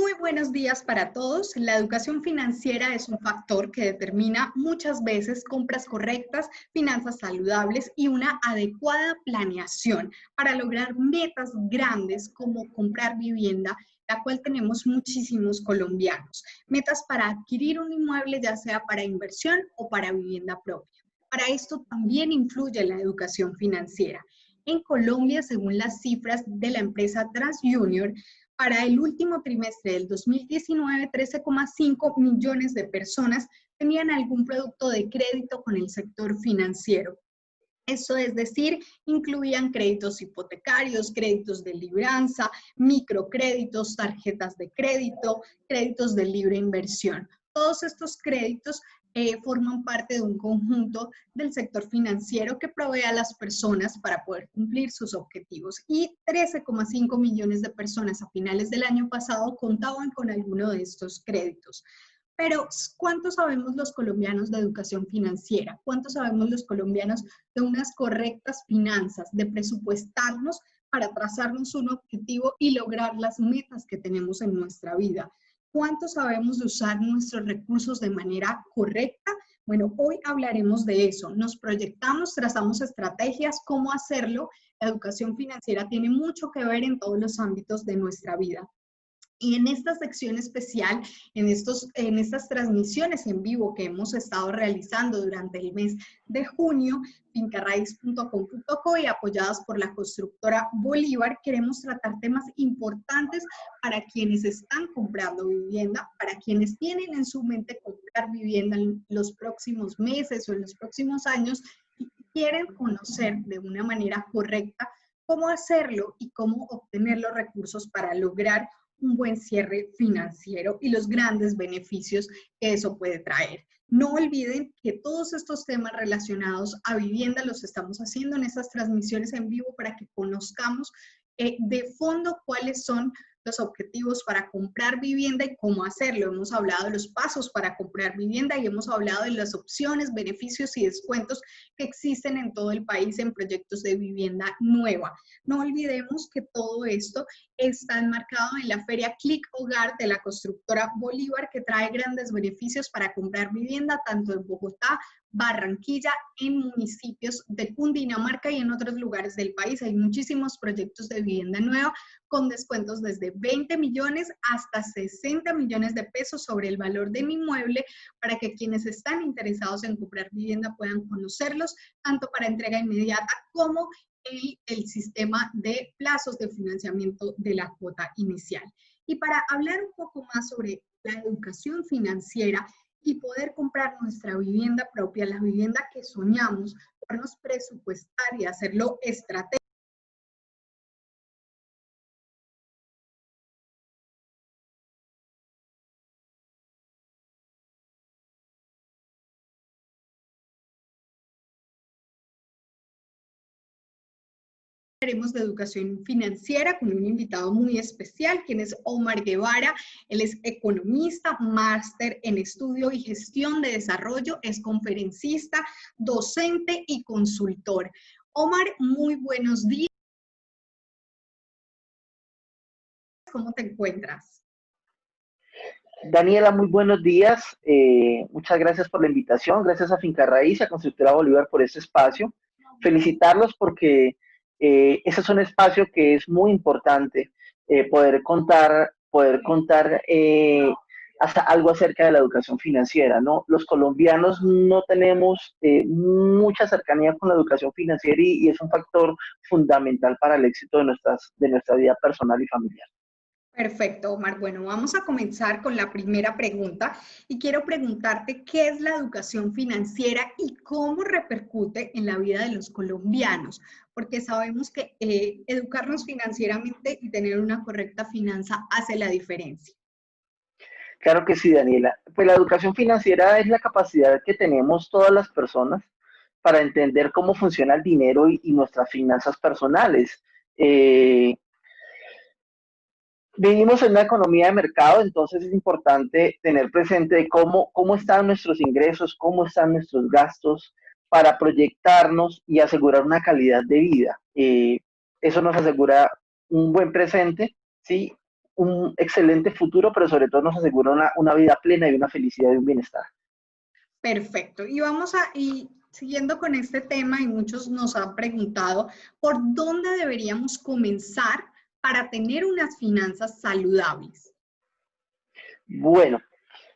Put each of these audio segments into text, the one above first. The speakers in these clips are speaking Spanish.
Muy buenos días para todos. La educación financiera es un factor que determina muchas veces compras correctas, finanzas saludables y una adecuada planeación para lograr metas grandes como comprar vivienda, la cual tenemos muchísimos colombianos. Metas para adquirir un inmueble, ya sea para inversión o para vivienda propia. Para esto también influye la educación financiera. En Colombia, según las cifras de la empresa TransJunior, para el último trimestre del 2019, 13,5 millones de personas tenían algún producto de crédito con el sector financiero. Eso es decir, incluían créditos hipotecarios, créditos de libranza, microcréditos, tarjetas de crédito, créditos de libre inversión. Todos estos créditos forman parte de un conjunto del sector financiero que provee a las personas para poder cumplir sus objetivos. Y 13,5 millones de personas a finales del año pasado contaban con alguno de estos créditos. Pero, ¿cuánto sabemos los colombianos de educación financiera? ¿Cuánto sabemos los colombianos de unas correctas finanzas, de presupuestarnos para trazarnos un objetivo y lograr las metas que tenemos en nuestra vida? ¿Cuánto sabemos de usar nuestros recursos de manera correcta? Bueno, hoy hablaremos de eso. Nos proyectamos, trazamos estrategias, cómo hacerlo. La educación financiera tiene mucho que ver en todos los ámbitos de nuestra vida. Y en esta sección especial, en estas transmisiones en vivo que hemos estado realizando durante el mes de junio, fincarraiz.com.co y apoyadas por la constructora Bolívar, queremos tratar temas importantes para quienes están comprando vivienda, para quienes tienen en su mente comprar vivienda en los próximos meses o en los próximos años y quieren conocer de una manera correcta cómo hacerlo y cómo obtener los recursos para lograr un buen cierre financiero y los grandes beneficios que eso puede traer. No olviden que todos estos temas relacionados a vivienda los estamos haciendo en estas transmisiones en vivo para que conozcamos de fondo cuáles son los objetivos para comprar vivienda y cómo hacerlo. Hemos hablado de los pasos para comprar vivienda y hemos hablado de las opciones, beneficios y descuentos que existen en todo el país en proyectos de vivienda nueva. No olvidemos que todo esto está enmarcado en la Feria Clic Hogar de la constructora Bolívar, que trae grandes beneficios para comprar vivienda tanto en Bogotá, Barranquilla, en municipios de Cundinamarca y en otros lugares del país. Hay muchísimos proyectos de vivienda nueva con descuentos desde 20 millones hasta 60 millones de pesos sobre el valor de mi inmueble para que quienes están interesados en comprar vivienda puedan conocerlos, tanto para entrega inmediata como el sistema de plazos de financiamiento de la cuota inicial. Y para hablar un poco más sobre la educación financiera y poder comprar nuestra vivienda propia, la vivienda que soñamos, podernos presupuestar y hacerlo estratégico, hablaremos de educación financiera con un invitado muy especial, quien es Omar Guevara. Él es economista, máster en estudio y gestión de desarrollo, es conferencista, docente y consultor. Omar, muy buenos días. ¿Cómo te encuentras? Daniela, muy buenos días. Muchas gracias por la invitación. Gracias a Finca Raíz y a Constructora Bolívar por este espacio. Felicitarlos porque ese es un espacio que es muy importante poder contar hasta algo acerca de la educación financiera, ¿no? Los colombianos no tenemos mucha cercanía con la educación financiera y es un factor fundamental para el éxito de nuestra vida personal y familiar. Perfecto, Omar. Bueno, vamos a comenzar con la primera pregunta y quiero preguntarte qué es la educación financiera y cómo repercute en la vida de los colombianos, porque sabemos que educarnos financieramente y tener una correcta finanza hace la diferencia. Claro que sí, Daniela. Pues la educación financiera es la capacidad que tenemos todas las personas para entender cómo funciona el dinero y nuestras finanzas personales. Eh, Vivimos en una economía de mercado, entonces es importante tener presente cómo están nuestros ingresos, cómo están nuestros gastos para proyectarnos y asegurar una calidad de vida. Eso nos asegura un buen presente, ¿sí? un excelente futuro, pero sobre todo nos asegura una vida plena y una felicidad y un bienestar. Perfecto. Y siguiendo con este tema, y muchos nos han preguntado, ¿por dónde deberíamos comenzar para tener unas finanzas saludables? Bueno,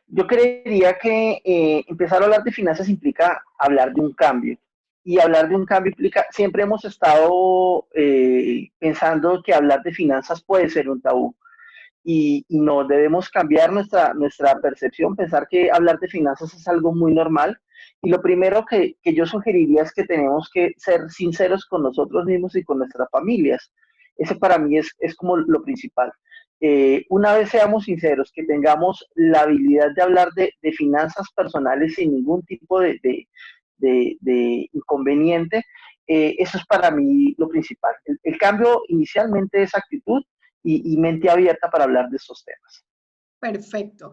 yo creería que empezar a hablar de finanzas implica hablar de un cambio. Y hablar de un cambio implica, siempre hemos estado pensando que hablar de finanzas puede ser un tabú. Y no debemos cambiar nuestra percepción, pensar que hablar de finanzas es algo muy normal. Y lo primero que yo sugeriría es que tenemos que ser sinceros con nosotros mismos y con nuestras familias. Ese para mí es como lo principal. Una vez seamos sinceros, que tengamos la habilidad de hablar de finanzas personales sin ningún tipo de inconveniente, eso es para mí lo principal. El cambio inicialmente es actitud y mente abierta para hablar de estos temas. Perfecto.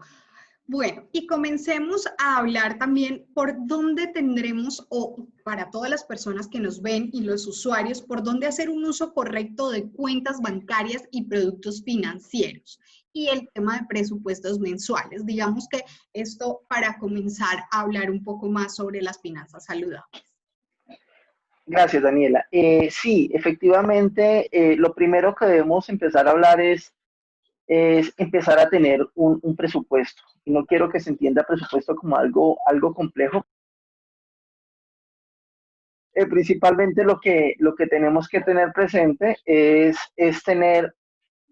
Bueno, y comencemos a hablar también por dónde tendremos, o para todas las personas que nos ven y los usuarios, por dónde hacer un uso correcto de cuentas bancarias y productos financieros. Y el tema de presupuestos mensuales. Digamos que esto para comenzar a hablar un poco más sobre las finanzas saludables. Gracias, Daniela. Sí, efectivamente, lo primero que debemos empezar a hablar es empezar a tener un presupuesto. Y no quiero que se entienda presupuesto como algo complejo. Principalmente lo que tenemos que tener presente es tener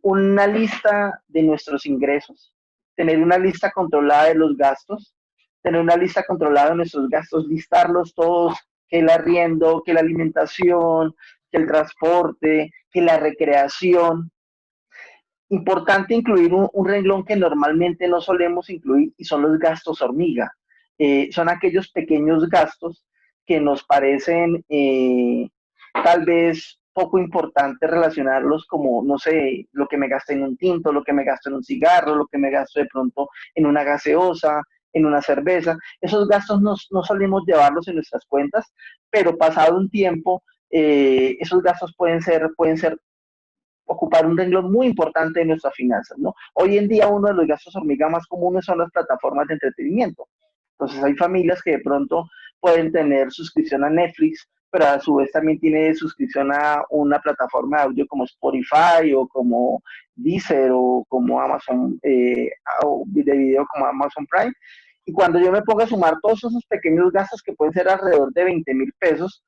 una lista de nuestros ingresos, tener una lista controlada de los gastos, tener una lista controlada de nuestros gastos, listarlos todos, que el arriendo, que la alimentación, que el transporte, que la recreación. Importante incluir un renglón que normalmente no solemos incluir y son los gastos hormiga. Son aquellos pequeños gastos que nos parecen tal vez poco importante relacionarlos como, no sé, lo que me gasto en un tinto, lo que me gasto en un cigarro, lo que me gasto de pronto en una gaseosa, en una cerveza. Esos gastos no solemos llevarlos en nuestras cuentas, pero pasado un tiempo, esos gastos pueden ser ocupar un renglón muy importante de nuestras finanzas, ¿no? Hoy en día uno de los gastos hormiga más comunes son las plataformas de entretenimiento. Entonces hay familias que de pronto pueden tener suscripción a Netflix, pero a su vez también tiene suscripción a una plataforma de audio como Spotify o como Deezer o como Amazon, o de video como Amazon Prime. Y cuando yo me pongo a sumar todos esos pequeños gastos que pueden ser alrededor de 20.000 pesos,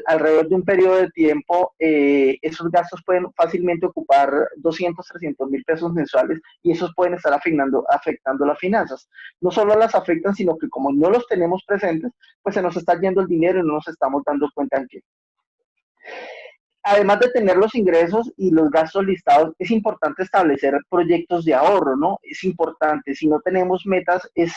alrededor de un periodo de tiempo, esos gastos pueden fácilmente ocupar 200, 300.000 pesos mensuales y esos pueden estar afectando las finanzas. No solo las afectan, sino que como no los tenemos presentes, pues se nos está yendo el dinero y no nos estamos dando cuenta en qué. Además de tener los ingresos y los gastos listados, es importante establecer proyectos de ahorro, ¿no? Es importante, si no tenemos metas, es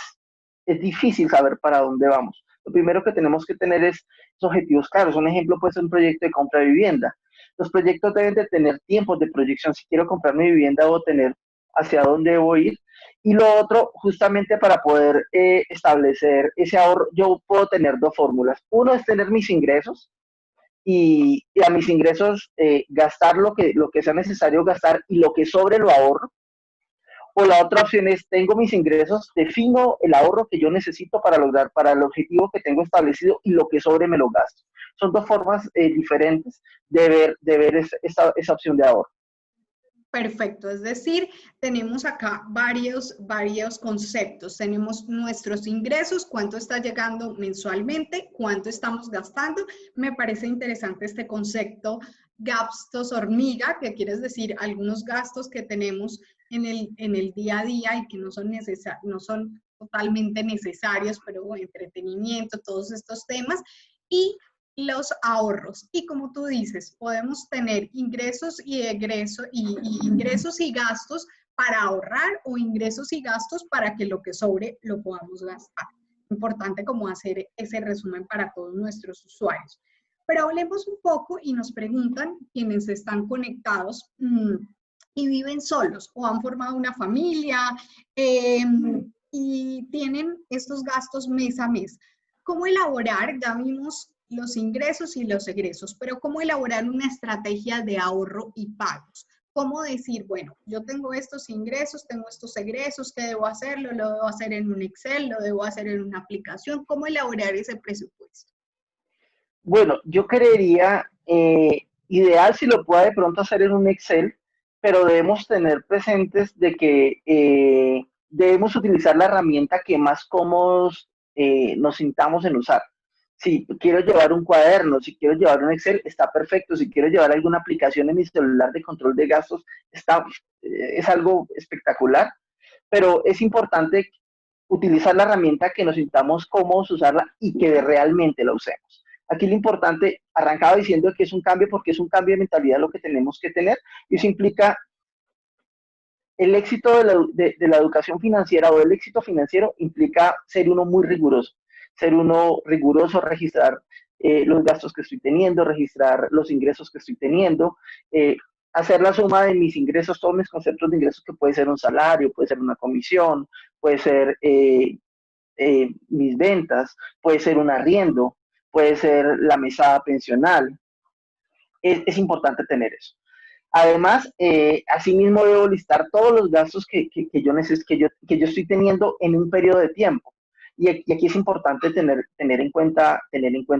difícil saber para dónde vamos. Lo primero que tenemos que tener es objetivos claros. Un ejemplo puede ser un proyecto de compra de vivienda. Los proyectos deben de tener tiempos de proyección. Si quiero comprar mi vivienda, debo tener hacia dónde voy a ir. Y lo otro, justamente para poder establecer ese ahorro, yo puedo tener dos fórmulas. Uno es tener mis ingresos y a mis ingresos gastar lo que sea necesario gastar y lo que sobre lo ahorro. O la otra opción es, tengo mis ingresos, defino el ahorro que yo necesito para lograr, para el objetivo que tengo establecido y lo que sobre me lo gasto. Son dos formas diferentes de ver esa opción de ahorro. Perfecto, es decir, tenemos acá varios conceptos. Tenemos nuestros ingresos, cuánto está llegando mensualmente, cuánto estamos gastando. Me parece interesante este concepto, gastos hormiga, que quiere decir algunos gastos que tenemos en el día a día y que no son totalmente necesarios, pero bueno, entretenimiento, todos estos temas. Y los ahorros. Y como tú dices, podemos tener ingresos y egresos y ingresos y gastos para ahorrar o ingresos y gastos para que lo que sobre lo podamos gastar. Importante como hacer ese resumen para todos nuestros usuarios. Pero hablemos un poco y nos preguntan quienes están conectados y viven solos o han formado una familia y tienen estos gastos mes a mes. ¿Cómo elaborar? Ya vimos los ingresos y los egresos, pero ¿cómo elaborar una estrategia de ahorro y pagos? ¿Cómo decir, bueno, yo tengo estos ingresos, tengo estos egresos, ¿qué debo hacerlo? ¿Lo debo hacer en un Excel? ¿Lo debo hacer en una aplicación? ¿Cómo elaborar ese presupuesto? Bueno, yo creería ideal si lo pueda de pronto hacer en un Excel, pero debemos tener presentes de que debemos utilizar la herramienta que más cómodos nos sintamos en usar. Si quiero llevar un cuaderno, si quiero llevar un Excel, está perfecto. Si quiero llevar alguna aplicación en mi celular de control de gastos, es algo espectacular, pero es importante utilizar la herramienta que nos sintamos cómodos usarla y que realmente la usemos. Aquí lo importante, arrancaba diciendo que es un cambio porque es un cambio de mentalidad lo que tenemos que tener y eso implica el éxito de la educación financiera o el éxito financiero implica ser uno muy riguroso, ser uno riguroso, registrar los gastos que estoy teniendo, registrar los ingresos que estoy teniendo, hacer la suma de mis ingresos, todos mis conceptos de ingresos, que puede ser un salario, puede ser una comisión, puede ser mis ventas, puede ser un arriendo, puede ser la mesada pensional. Es importante tener eso. Además, asimismo debo listar todos los gastos que yo estoy teniendo en un periodo de tiempo. Y aquí es importante tener en cuenta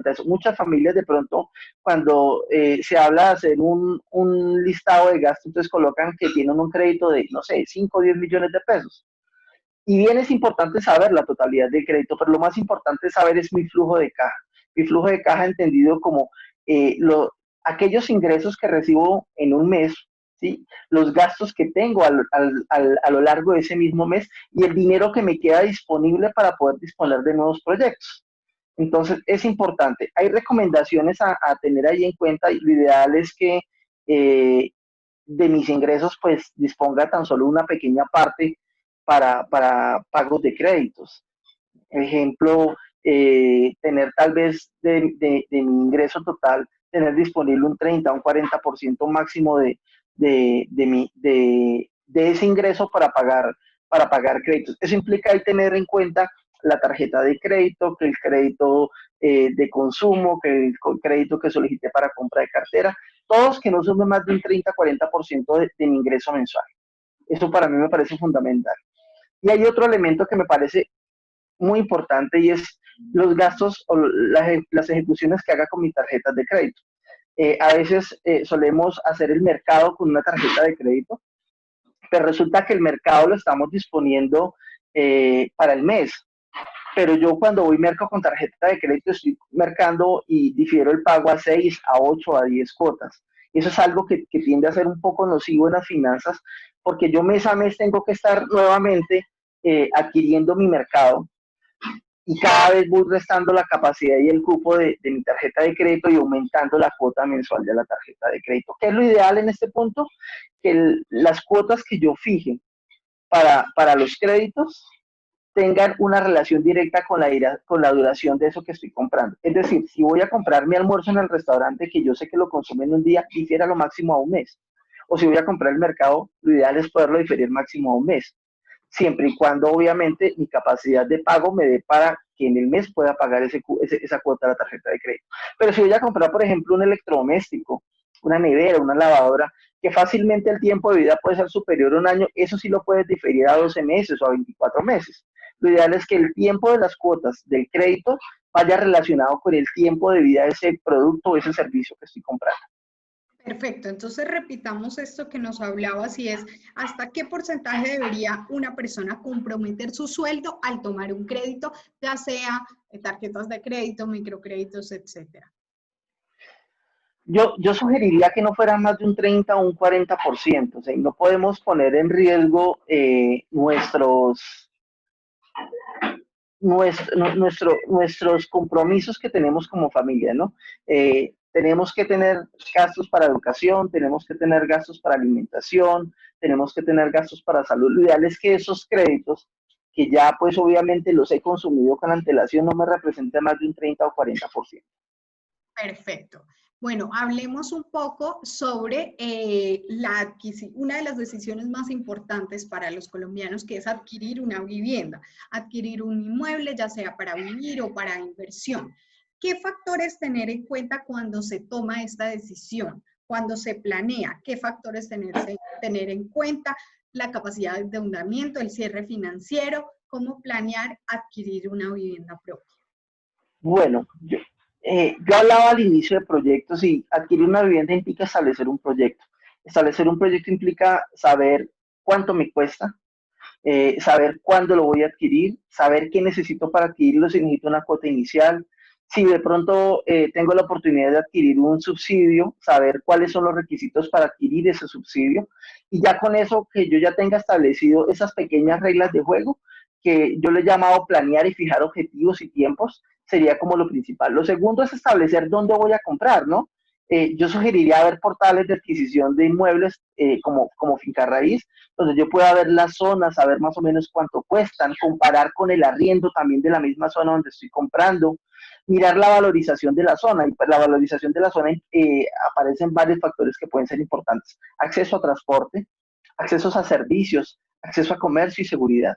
eso. Muchas familias de pronto, cuando se habla de hacer un listado de gastos, entonces colocan que tienen un crédito de, no sé, 5 o 10 millones de pesos. Y bien es importante saber la totalidad del crédito, pero lo más importante saber es mi flujo de caja. Mi flujo de caja entendido como aquellos ingresos que recibo en un mes, ¿sí? Los gastos que tengo a lo largo de ese mismo mes y el dinero que me queda disponible para poder disponer de nuevos proyectos. Entonces, es importante. Hay recomendaciones a tener ahí en cuenta y lo ideal es que de mis ingresos pues disponga tan solo una pequeña parte para pagos de créditos. Ejemplo, tener tal vez de mi ingreso total, tener disponible un 30, un 40% máximo de ese ingreso para pagar créditos. Eso implica ahí tener en cuenta la tarjeta de crédito, que el crédito de consumo, que el crédito que solicité para compra de cartera, todos que no sumen más de un 30-40% de mi ingreso mensual. Eso para mí me parece fundamental. Y hay otro elemento que me parece muy importante y es los gastos o las ejecuciones que haga con mis tarjetas de crédito. A veces solemos hacer el mercado con una tarjeta de crédito, pero resulta que el mercado lo estamos disponiendo para el mes. Pero yo cuando voy merco con tarjeta de crédito estoy mercando y difiero el pago a 6, a 8, a 10 cuotas. Eso es algo que tiende a ser un poco nocivo en las finanzas porque yo mes a mes tengo que estar nuevamente adquiriendo mi mercado y cada vez voy restando la capacidad y el cupo de mi tarjeta de crédito y aumentando la cuota mensual de la tarjeta de crédito. ¿Qué es lo ideal en este punto? Que las cuotas que yo fije para los créditos tengan una relación directa con la duración de eso que estoy comprando. Es decir, si voy a comprar mi almuerzo en el restaurante que yo sé que lo consume en un día, difiera lo máximo a un mes. O si voy a comprar el mercado, lo ideal es poderlo diferir máximo a un mes, siempre y cuando obviamente mi capacidad de pago me dé para que en el mes pueda pagar esa cuota de la tarjeta de crédito. Pero si voy a comprar, por ejemplo, un electrodoméstico, una nevera, una lavadora, que fácilmente el tiempo de vida puede ser superior a un año, eso sí lo puedes diferir a 12 meses o a 24 meses. Lo ideal es que el tiempo de las cuotas del crédito vaya relacionado con el tiempo de vida de ese producto o ese servicio que estoy comprando. Perfecto, entonces repitamos esto que nos hablabas y es hasta qué porcentaje debería una persona comprometer su sueldo al tomar un crédito, ya sea tarjetas de crédito, microcréditos, etcétera. Yo sugeriría que no fuera más de un 30 o un 40%, o sea, no podemos poner en riesgo nuestros compromisos que tenemos como familia, ¿no? Tenemos que tener gastos para educación, tenemos que tener gastos para alimentación, tenemos que tener gastos para salud. Lo ideal es que esos créditos, que ya pues obviamente los he consumido con antelación, no me representen más de un 30 o 40%. Perfecto. Bueno, hablemos un poco sobre una de las decisiones más importantes para los colombianos, que es adquirir una vivienda, adquirir un inmueble, ya sea para vivir o para inversión. ¿Qué factores tener en cuenta cuando se toma esta decisión? cuando se planea, qué factores tener en cuenta, la capacidad de endeudamiento, el cierre financiero, cómo planear adquirir una vivienda propia. Bueno, yo hablaba al inicio de proyectos y adquirir una vivienda implica establecer un proyecto. Establecer un proyecto implica saber cuánto me cuesta, saber cuándo lo voy a adquirir, saber qué necesito para adquirirlo, si necesito una cuota inicial, si de pronto tengo la oportunidad de adquirir un subsidio, saber cuáles son los requisitos para adquirir ese subsidio, y ya con eso que yo ya tenga establecido esas pequeñas reglas de juego, que yo le he llamado planear y fijar objetivos y tiempos, sería como lo principal. Lo segundo es establecer dónde voy a comprar, ¿no? Yo sugeriría ver portales de adquisición de inmuebles como Finca Raíz, donde yo pueda ver las zonas, saber más o menos cuánto cuestan, comparar con el arriendo también de la misma zona donde estoy comprando, mirar la valorización de la zona. Y pues la valorización de la zona aparecen varios factores que pueden ser importantes. Acceso a transporte, accesos a servicios, acceso a comercio y seguridad.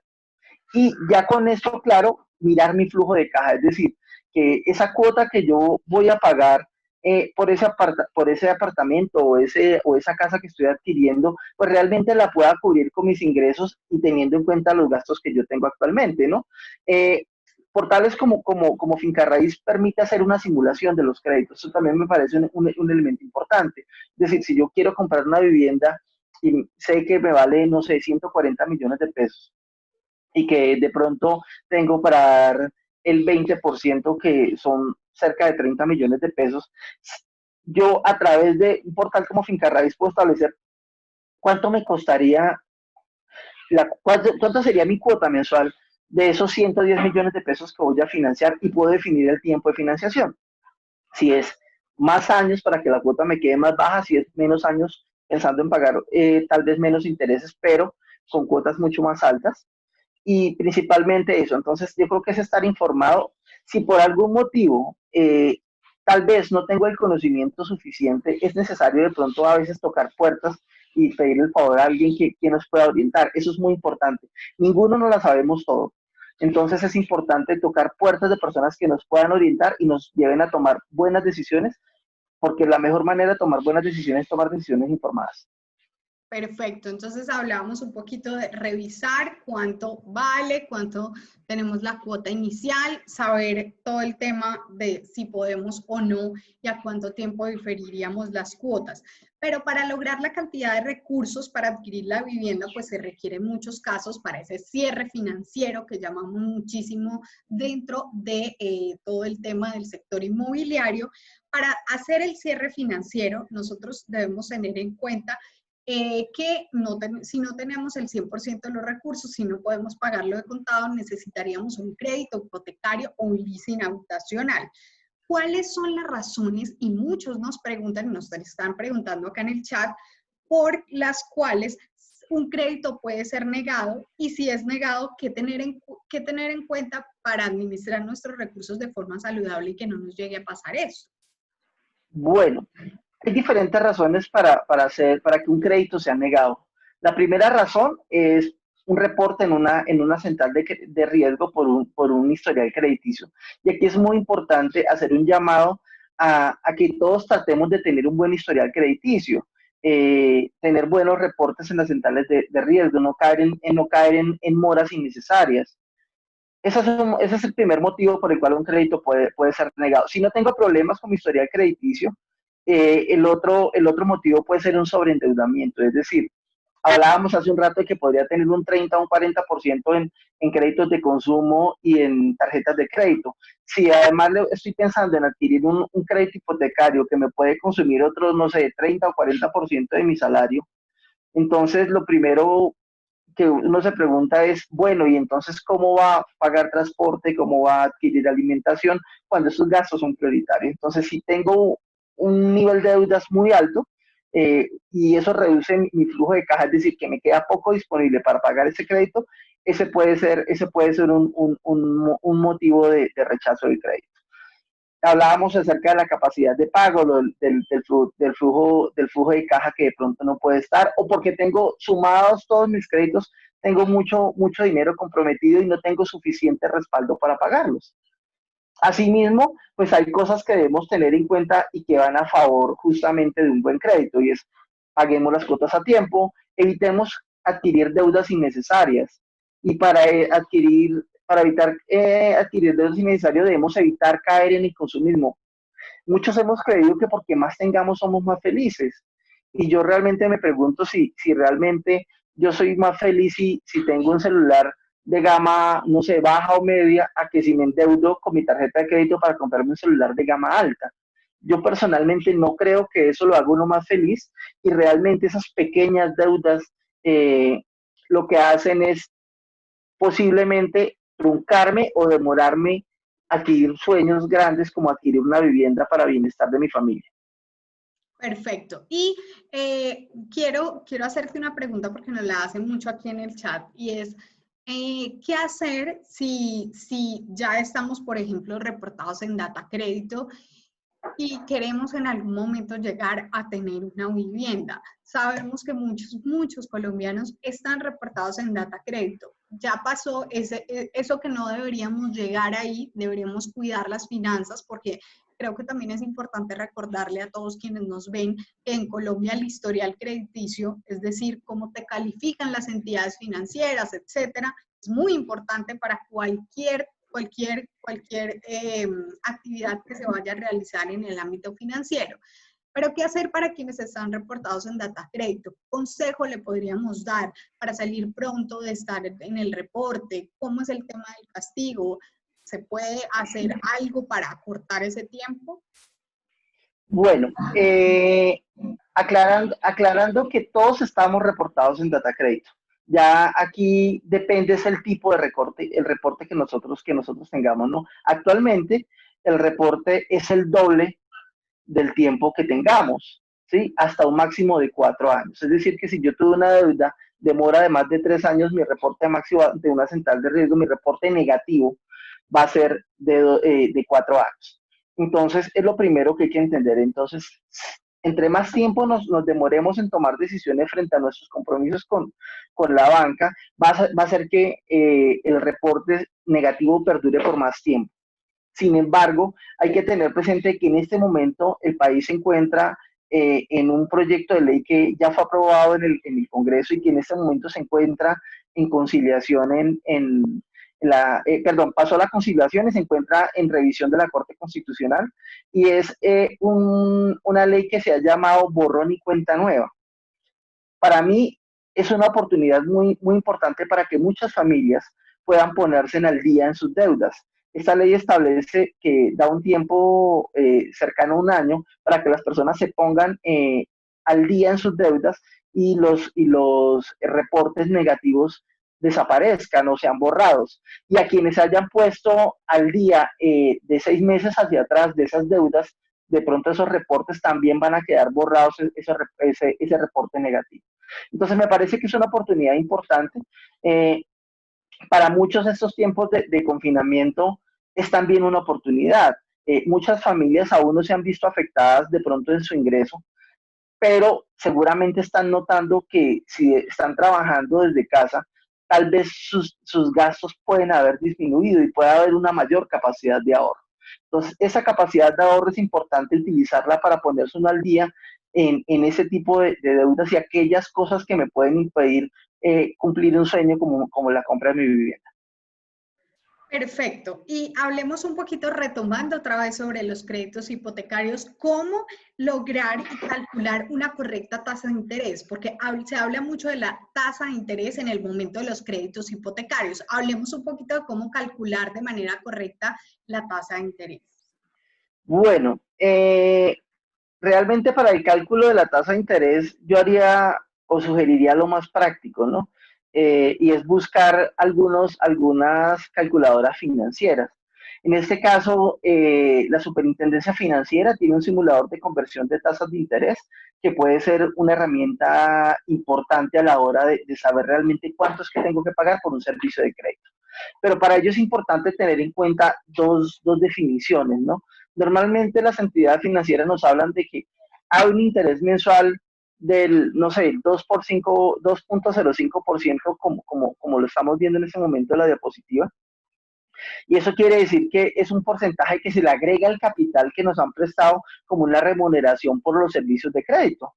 Y ya con esto, claro, mirar mi flujo de caja, es decir, que esa cuota que yo voy a pagar por ese apartamento o esa casa que estoy adquiriendo, pues realmente la pueda cubrir con mis ingresos y teniendo en cuenta los gastos que yo tengo actualmente, ¿no? Portales como Finca Raíz permite hacer una simulación de los créditos. Eso también me parece un elemento importante. Es decir, si yo quiero comprar una vivienda y sé que me vale, no sé, 140 millones de pesos, y que de pronto tengo para dar el 20%, que son cerca de 30 millones de pesos, yo a través de un portal como Finca Raíz puedo establecer cuánto me costaría, cuánto sería mi cuota mensual de esos 110 millones de pesos que voy a financiar, y puedo definir el tiempo de financiación. Si es más años para que la cuota me quede más baja, si es menos años pensando en pagar tal vez menos intereses, pero con cuotas mucho más altas. Y principalmente eso. Entonces, yo creo que es estar informado. Si por algún motivo tal vez no tengo el conocimiento suficiente, es necesario de pronto a veces tocar puertas y pedir el favor a alguien que nos pueda orientar. Eso es muy importante. Ninguno nos la sabemos todo. Entonces es importante tocar puertas de personas que nos puedan orientar y nos lleven a tomar buenas decisiones, porque la mejor manera de tomar buenas decisiones es tomar decisiones informadas. Perfecto, entonces hablábamos un poquito de revisar cuánto vale, cuánto tenemos la cuota inicial, saber todo el tema de si podemos o no y a cuánto tiempo diferiríamos las cuotas. Pero para lograr la cantidad de recursos para adquirir la vivienda, pues se requiere en muchos casos para ese cierre financiero que llamamos muchísimo dentro de todo el tema del sector inmobiliario. Para hacer el cierre financiero, nosotros debemos tener en cuenta que si no tenemos el 100% de los recursos, si no podemos pagarlo de contado, necesitaríamos un crédito hipotecario o un leasing habitacional. ¿Cuáles son las razones? Y muchos nos preguntan, y nos están preguntando acá en el chat, por las cuales un crédito puede ser negado, y si es negado, qué tener en cuenta para administrar nuestros recursos de forma saludable y que no nos llegue a pasar eso. Bueno, hay diferentes razones para que un crédito sea negado. La primera razón es un reporte en una central de riesgo por un historial crediticio. Y aquí es muy importante hacer un llamado a que todos tratemos de tener un buen historial crediticio, tener buenos reportes en las centrales de riesgo, no caer en moras innecesarias. Ese es el primer motivo por el cual un crédito puede ser negado. Si no tengo problemas con mi historial crediticio, el otro motivo puede ser un sobreendeudamiento. Es decir, hablábamos hace un rato de que podría tener un 30 o un 40% en créditos de consumo y en tarjetas de crédito. Si además estoy pensando en adquirir un crédito hipotecario que me puede consumir otros, no sé, 30 o 40% de mi salario, entonces lo primero que uno se pregunta es, bueno, ¿y entonces cómo va a pagar transporte, cómo va a adquirir alimentación cuando esos gastos son prioritarios? Entonces, si tengo un nivel de deudas muy alto y eso reduce mi flujo de caja, es decir, que me queda poco disponible para pagar ese crédito, ese puede ser un motivo de rechazo del crédito. Hablábamos acerca de la capacidad de pago, del flujo de caja que de pronto no puede estar, o porque tengo sumados todos mis créditos, tengo mucho dinero comprometido y no tengo suficiente respaldo para pagarlos. Asimismo, pues hay cosas que debemos tener en cuenta y que van a favor justamente de un buen crédito, y es paguemos las cuotas a tiempo, evitemos adquirir deudas innecesarias, y para evitar adquirir deudas innecesarias debemos evitar caer en el consumismo. Muchos hemos creído que porque más tengamos somos más felices, y yo realmente me pregunto si realmente yo soy más feliz si tengo un celular de gama, no sé, baja o media, a que si me endeudo con mi tarjeta de crédito para comprarme un celular de gama alta. Yo personalmente no creo que eso lo haga uno más feliz, y realmente esas pequeñas deudas eh, lo que hacen es posiblemente truncarme o demorarme a adquirir sueños grandes como adquirir una vivienda para bienestar de mi familia. Perfecto. Y quiero hacerte una pregunta porque nos la hacen mucho aquí en el chat y es, ¿qué hacer si ya estamos, por ejemplo, reportados en Data Crédito y queremos en algún momento llegar a tener una vivienda? Sabemos que muchos colombianos están reportados en Data Crédito. Ya pasó eso que no deberíamos llegar ahí, deberíamos cuidar las finanzas porque creo que también es importante recordarle a todos quienes nos ven que en Colombia el historial crediticio, es decir, cómo te califican las entidades financieras, etcétera, es muy importante para cualquier actividad que se vaya a realizar en el ámbito financiero. Pero, ¿qué hacer para quienes están reportados en Data Crédito? ¿Qué consejo le podríamos dar para salir pronto de estar en el reporte? ¿Cómo es el tema del castigo? ¿Se puede hacer algo para acortar ese tiempo? Bueno, aclarando que todos estamos reportados en Data Crédito. Ya aquí depende es el tipo de reporte, el reporte que nosotros tengamos, ¿no? Actualmente el reporte es el doble del tiempo que tengamos, ¿sí? Hasta un máximo de 4 años. Es decir, que si yo tuve una deuda de mora de más de 3 años, mi reporte máximo de una central de riesgo, mi reporte negativo, va a ser de 4 años. Entonces, es lo primero que hay que entender. Entonces, entre más tiempo nos demoremos en tomar decisiones frente a nuestros compromisos con la banca, va a ser que el reporte negativo perdure por más tiempo. Sin embargo, hay que tener presente que en este momento el país se encuentra en un proyecto de ley que ya fue aprobado en el Congreso, y que en este momento se encuentra en conciliación perdón, pasó a la conciliación y se encuentra en revisión de la Corte Constitucional, y es una ley que se ha llamado borrón y cuenta nueva. Para mí es una oportunidad muy, muy importante para que muchas familias puedan ponerse al día en sus deudas. Esta ley establece que da un tiempo cercano a un año para que las personas se pongan al día en sus deudas, y los reportes negativos desaparezcan o sean borrados. Y a quienes hayan puesto al día de 6 meses hacia atrás de esas deudas, de pronto esos reportes también van a quedar borrados, ese reporte negativo. Entonces me parece que es una oportunidad importante. Eh, para muchos estos tiempos de confinamiento es también una oportunidad. Muchas familias aún no se han visto afectadas de pronto en su ingreso, pero seguramente están notando que si están trabajando desde casa, tal vez sus gastos pueden haber disminuido y puede haber una mayor capacidad de ahorro. Entonces, esa capacidad de ahorro es importante utilizarla para ponerse uno al día en ese tipo de deudas y aquellas cosas que me pueden impedir cumplir un sueño como la compra de mi vivienda. Perfecto. Y hablemos un poquito, retomando otra vez sobre los créditos hipotecarios, cómo lograr y calcular una correcta tasa de interés, porque se habla mucho de la tasa de interés en el momento de los créditos hipotecarios. Hablemos un poquito de cómo calcular de manera correcta la tasa de interés. Bueno, realmente para el cálculo de la tasa de interés yo haría o sugeriría lo más práctico, ¿no? Y es buscar algunas calculadoras financieras. En este caso, la Superintendencia Financiera tiene un simulador de conversión de tasas de interés que puede ser una herramienta importante a la hora de saber realmente cuánto es que tengo que pagar por un servicio de crédito. Pero para ello es importante tener en cuenta dos definiciones, ¿no? Normalmente las entidades financieras nos hablan de que hay un interés mensual del, no sé, 2.05%, como lo estamos viendo en este momento en la diapositiva, Y eso quiere decir que es un porcentaje que se le agrega al capital que nos han prestado como una remuneración por los servicios de crédito.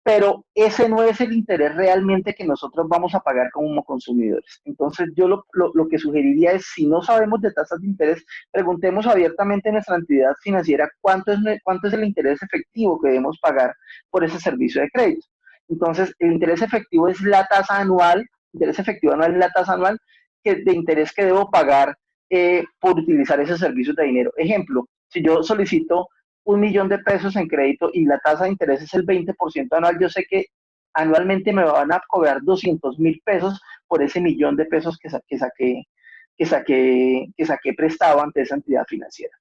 Pero ese no es el interés realmente que nosotros vamos a pagar como consumidores. Entonces, yo lo que sugeriría es, si no sabemos de tasas de interés, preguntemos abiertamente en nuestra entidad financiera cuánto es el interés efectivo que debemos pagar por ese servicio de crédito. Entonces, el interés efectivo es la tasa anual, interés efectivo anual es la tasa anual de interés que debo pagar por utilizar esos servicios de dinero. Ejemplo, si yo solicito 1 millón de pesos en crédito y la tasa de interés es el 20% anual, yo sé que anualmente me van a cobrar 200.000 pesos por ese 1 millón de pesos que saqué prestado ante esa entidad financiera.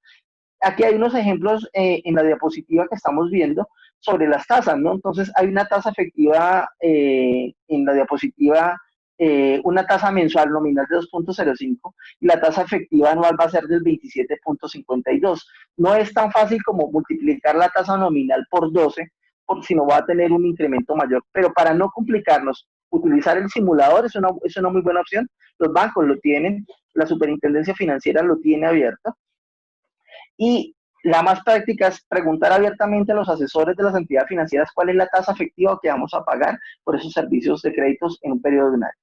Aquí hay unos ejemplos en la diapositiva que estamos viendo sobre las tasas, ¿no? Entonces hay una tasa efectiva en la diapositiva, una tasa mensual nominal de 2.05 y la tasa efectiva anual va a ser del 27.52. No es tan fácil como multiplicar la tasa nominal por 12, si no va a tener un incremento mayor. Pero para no complicarnos, utilizar el simulador es una muy buena opción. Los bancos lo tienen, la Superintendencia Financiera lo tiene abierto. Y la más práctica es preguntar abiertamente a los asesores de las entidades financieras cuál es la tasa efectiva que vamos a pagar por esos servicios de créditos en un periodo de un año.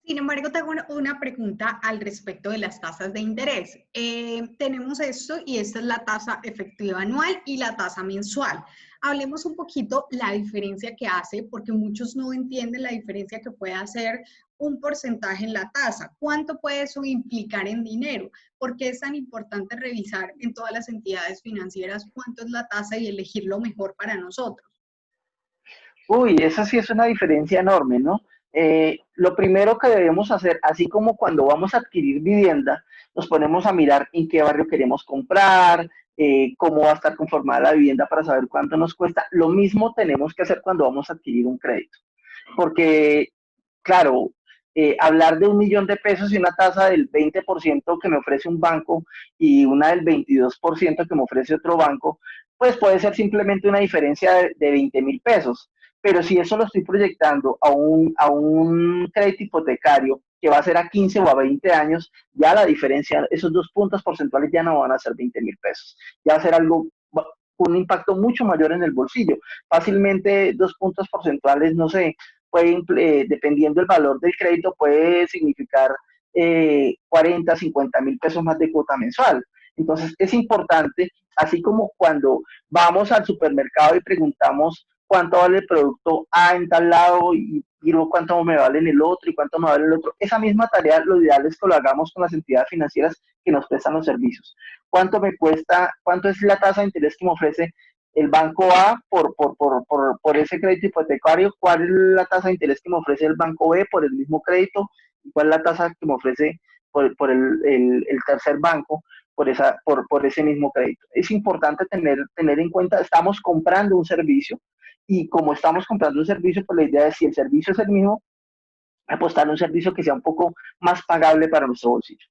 Sin embargo, tengo una pregunta al respecto de las tasas de interés. Tenemos esto y esta es la tasa efectiva anual y la tasa mensual. Hablemos un poquito la diferencia que hace, porque muchos no entienden la diferencia que puede hacer un porcentaje en la tasa. ¿Cuánto puede eso implicar en dinero? ¿Por qué es tan importante revisar en todas las entidades financieras cuánto es la tasa y elegir lo mejor para nosotros? Uy, esa sí es una diferencia enorme, ¿no? Lo primero que debemos hacer, así como cuando vamos a adquirir vivienda, nos ponemos a mirar en qué barrio queremos comprar, cómo va a estar conformada la vivienda para saber cuánto nos cuesta. Lo mismo tenemos que hacer cuando vamos a adquirir un crédito. Porque, claro, hablar de 1 millón de pesos y una tasa del 20% que me ofrece un banco y una del 22% que me ofrece otro banco, pues puede ser simplemente una diferencia de 20.000 pesos. Pero si eso lo estoy proyectando a un crédito hipotecario que va a ser a 15 o a 20 años, ya la diferencia, esos 2 puntos porcentuales ya no van a ser 20.000 pesos. Ya va a ser algo, un impacto mucho mayor en el bolsillo. Fácilmente 2 puntos porcentuales, no sé, puede, dependiendo del valor del crédito, puede significar 40, 50.000 pesos más de cuota mensual. Entonces es importante, así como cuando vamos al supermercado y preguntamos cuánto vale el producto A en tal lado y luego cuánto me vale en el otro y cuánto me vale el otro. Esa misma tarea lo ideal es que lo hagamos con las entidades financieras que nos prestan los servicios. ¿Cuánto me cuesta, cuánto es la tasa de interés que me ofrece el banco A por ese crédito hipotecario? ¿Cuál es la tasa de interés que me ofrece el banco B por el mismo crédito? ¿Y cuál es la tasa que me ofrece por el tercer banco por ese mismo crédito? Es importante tener en cuenta, estamos comprando un servicio y como estamos comprando un servicio, pues la idea es, si el servicio es el mismo, apostar a un servicio que sea un poco más pagable para nuestro bolsillo.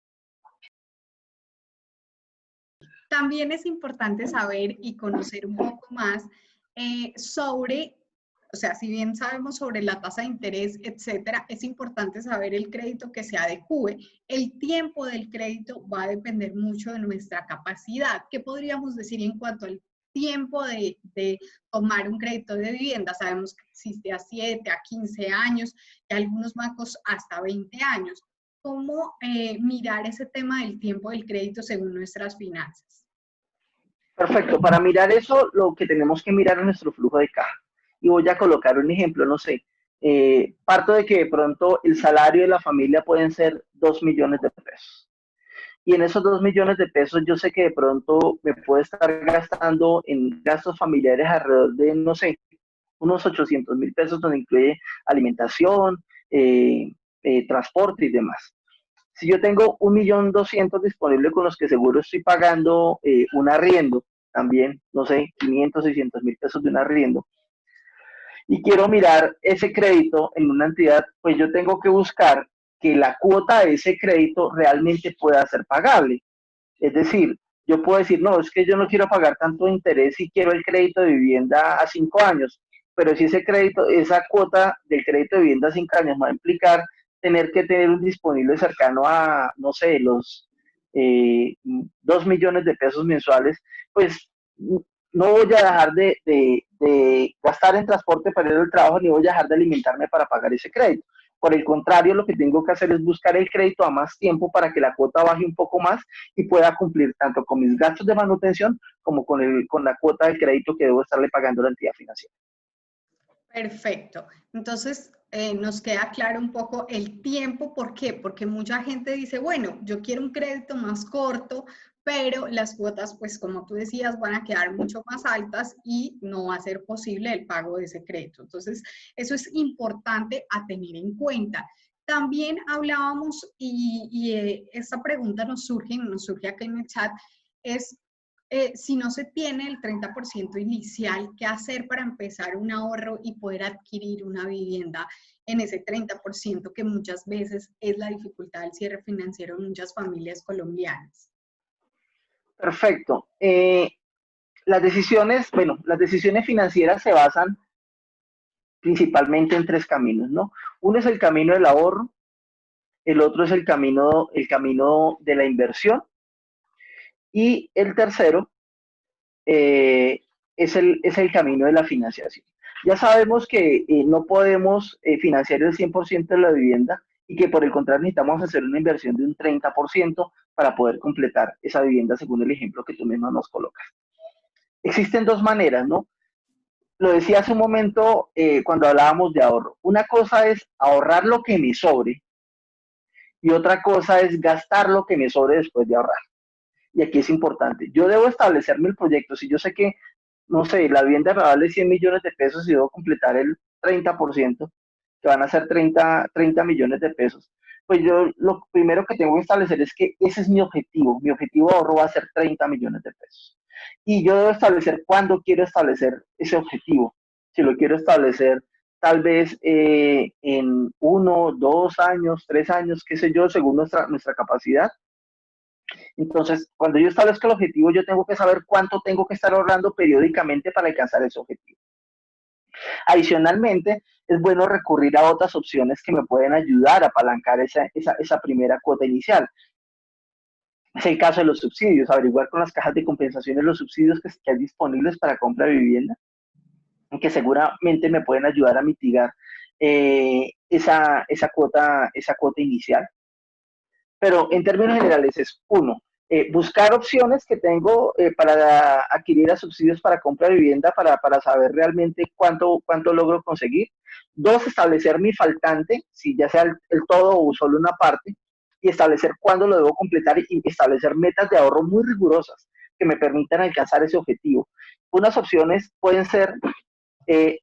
También es importante saber y conocer un poco más sobre, o sea, si bien sabemos sobre la tasa de interés, etcétera, es importante saber el crédito que se adecue. El tiempo del crédito va a depender mucho de nuestra capacidad. ¿Qué podríamos decir en cuanto al tiempo de tomar un crédito de vivienda? Sabemos que existe a 7, a 15 años y algunos bancos hasta 20 años. ¿Cómo mirar ese tema del tiempo del crédito según nuestras finanzas? Perfecto, para mirar eso, lo que tenemos que mirar es nuestro flujo de caja. Y voy a colocar un ejemplo, no sé, parto de que de pronto el salario de la familia pueden ser 2 millones de pesos. Y en esos 2 millones de pesos yo sé que de pronto me puedo estar gastando en gastos familiares alrededor de, no sé, unos 800.000 pesos, donde incluye alimentación, transporte y demás. Si yo tengo 1.200.000 disponible con los que seguro estoy pagando un arriendo, también, no sé, 500, 600.000 pesos de un arriendo, y quiero mirar ese crédito en una entidad, pues yo tengo que buscar que la cuota de ese crédito realmente pueda ser pagable. Es decir, yo puedo decir, no, es que yo no quiero pagar tanto interés y quiero el crédito de vivienda a 5 años, pero si esa cuota del crédito de vivienda a 5 años va a implicar tener que tener un disponible cercano a, no sé, los 2 millones de pesos mensuales, pues no voy a dejar de gastar en transporte para ir al trabajo, ni voy a dejar de alimentarme para pagar ese crédito. Por el contrario, lo que tengo que hacer es buscar el crédito a más tiempo para que la cuota baje un poco más y pueda cumplir tanto con mis gastos de manutención como con la cuota del crédito que debo estarle pagando a la entidad financiera. Perfecto. Entonces, nos queda claro un poco el tiempo. ¿Por qué? Porque mucha gente dice, bueno, yo quiero un crédito más corto, pero las cuotas, pues como tú decías, van a quedar mucho más altas y no va a ser posible el pago de ese crédito. Entonces, eso es importante a tener en cuenta. También hablábamos, esta pregunta nos surge acá en el chat, es si no se tiene el 30% inicial, ¿qué hacer para empezar un ahorro y poder adquirir una vivienda en ese 30% que muchas veces es la dificultad del cierre financiero en muchas familias colombianas? Perfecto. Las decisiones financieras se basan principalmente en tres caminos, ¿no? Uno es el camino del ahorro, el otro es el camino de la inversión y el tercero es el camino de la financiación. Ya sabemos que no podemos financiar el 100% de la vivienda y que por el contrario necesitamos hacer una inversión de un 30% para poder completar esa vivienda según el ejemplo que tú misma nos colocas. Existen dos maneras, ¿no? Lo decía hace un momento cuando hablábamos de ahorro. Una cosa es ahorrar lo que me sobre y otra cosa es gastar lo que me sobre después de ahorrar. Y aquí es importante. Yo debo establecerme el proyecto. Si yo sé que, no sé, la vivienda me vale 100 millones de pesos y debo completar el 30%, que van a ser 30 millones de pesos, pues yo lo primero que tengo que establecer es que ese es mi objetivo. Mi objetivo de ahorro va a ser 30 millones de pesos. Y yo debo establecer cuándo quiero establecer ese objetivo. Si lo quiero establecer tal vez en 1, 2 años, 3 años, qué sé yo, según nuestra capacidad. Entonces, cuando yo establezco el objetivo, yo tengo que saber cuánto tengo que estar ahorrando periódicamente para alcanzar ese objetivo. Adicionalmente, es bueno recurrir a otras opciones que me pueden ayudar a apalancar esa primera cuota inicial. Es el caso de los subsidios, averiguar con las cajas de compensaciones los subsidios que hay disponibles para compra de vivienda, que seguramente me pueden ayudar a mitigar esa cuota inicial. Pero en términos generales es uno, buscar opciones que tengo para adquirir a subsidios para compra de vivienda para saber realmente cuánto logro conseguir. Dos, establecer mi faltante, si ya sea el todo o solo una parte, y establecer cuándo lo debo completar y establecer metas de ahorro muy rigurosas que me permitan alcanzar ese objetivo. Unas opciones pueden ser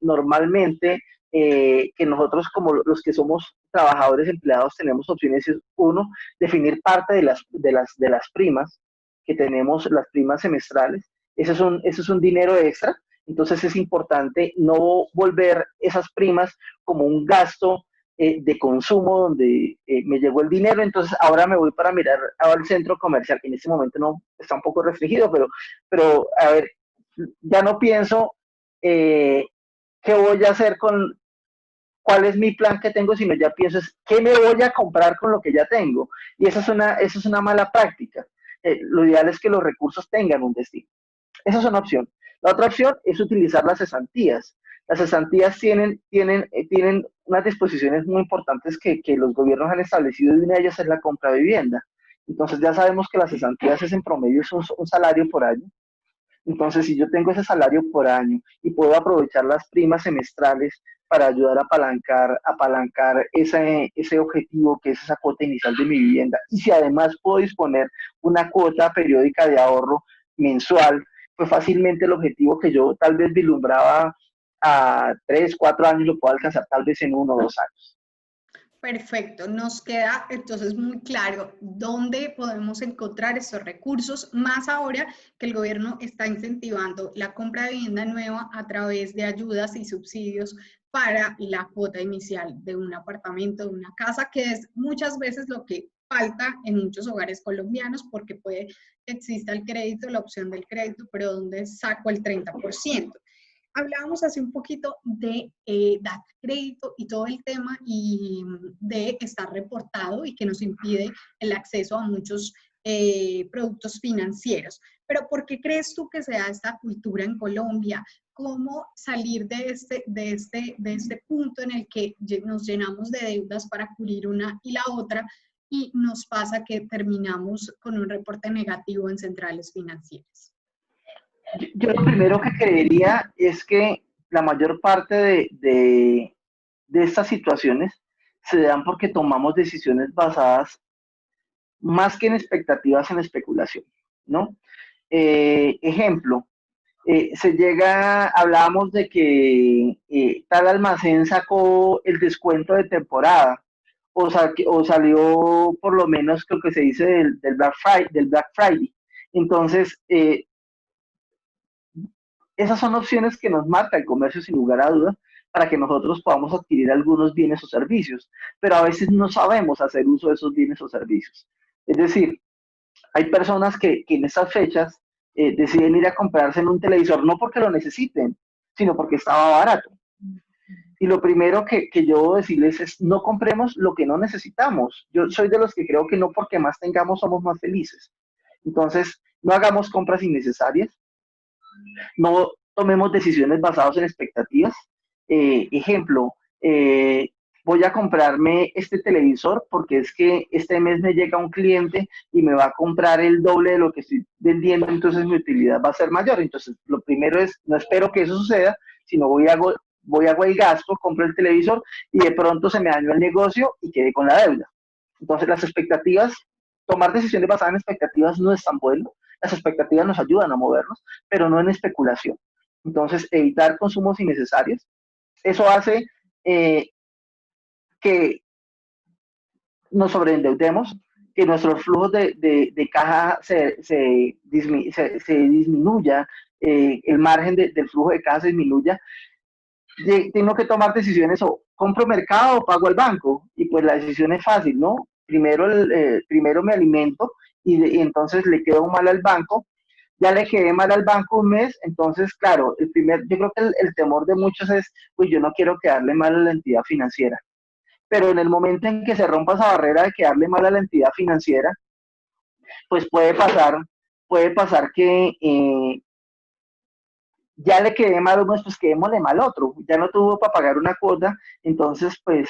normalmente que nosotros como los que somos trabajadores empleados tenemos opciones. Uno, definir parte de las primas que tenemos, las primas semestrales. Eso es un dinero extra. Entonces es importante no volver esas primas como un gasto de consumo donde me llegó el dinero, entonces ahora me voy para mirar al centro comercial, que en este momento no está un poco restringido, pero a ver, ya no pienso qué voy a hacer cuál es mi plan que tengo, sino ya pienso es qué me voy a comprar con lo que ya tengo. Y esa es una mala práctica. Lo ideal es que los recursos tengan un destino. Esa es una opción. La otra opción es utilizar las cesantías. Las cesantías tienen unas disposiciones muy importantes que los gobiernos han establecido y una de ellas es la compra de vivienda. Entonces ya sabemos que las cesantías es en promedio es un salario por año. Entonces, si yo tengo ese salario por año y puedo aprovechar las primas semestrales para ayudar a apalancar ese objetivo que es esa cuota inicial de mi vivienda, y si además puedo disponer una cuota periódica de ahorro mensual, pues fácilmente el objetivo que yo tal vez vislumbraba a 3, 4 años lo puedo alcanzar tal vez en 1 o 2 años. Perfecto, nos queda entonces muy claro dónde podemos encontrar estos recursos, más ahora que el gobierno está incentivando la compra de vivienda nueva a través de ayudas y subsidios para la cuota inicial de un apartamento, de una casa, que es muchas veces lo que falta en muchos hogares colombianos porque puede que exista el crédito, la opción del crédito, pero ¿dónde saco el 30%? hablábamos hace un poquito de dar crédito y todo el tema y de estar reportado y que nos impide el acceso a muchos productos financieros. Pero ¿por qué crees tú que se da esta cultura en Colombia? ¿Cómo salir de este punto en el que nos llenamos de deudas para cubrir una y la otra y nos pasa que terminamos con un reporte negativo en centrales financieras? Yo lo primero que creería es que la mayor parte de estas situaciones se dan porque tomamos decisiones basadas más que en expectativas, en especulación, ¿no? Ejemplo, hablábamos de que tal almacén sacó el descuento de temporada o salió por lo menos creo que se dice del Black Friday. Entonces, esas son opciones que nos marca el comercio sin lugar a dudas para que nosotros podamos adquirir algunos bienes o servicios, pero a veces no sabemos hacer uso de esos bienes o servicios. Es decir, hay personas que en esas fechas deciden ir a comprarse en un televisor no porque lo necesiten, sino porque estaba barato. Y lo primero que yo debo decirles es no compremos lo que no necesitamos. Yo soy de los que creo que no porque más tengamos somos más felices. Entonces, no hagamos compras innecesarias, no tomemos decisiones basadas en expectativas. Ejemplo, voy a comprarme este televisor porque es que este mes me llega un cliente y me va a comprar el doble de lo que estoy vendiendo, entonces mi utilidad va a ser mayor. Entonces, lo primero es, no espero que eso suceda, sino hago el gasto, compro el televisor y de pronto se me dañó el negocio y quedé con la deuda. Entonces, las expectativas, tomar decisiones basadas en expectativas no es tan bueno. Las expectativas nos ayudan a movernos, pero no en especulación. Entonces, evitar consumos innecesarios. Eso hace que nos sobreendeudemos, que nuestros flujos de caja se disminuya, el margen del flujo de caja se disminuya. Tengo que tomar decisiones o compro mercado o pago al banco, y pues la decisión es fácil, ¿no? Primero me alimento y entonces le quedo mal al banco, ya le quedé mal al banco un mes, entonces, claro, yo creo que el temor de muchos es, pues yo no quiero quedarle mal a la entidad financiera, pero en el momento en que se rompa esa barrera de quedarle mal a la entidad financiera, pues puede pasar que ya le quedé mal uno, pues quedémosle mal otro, ya no tuvo para pagar una cuota, entonces pues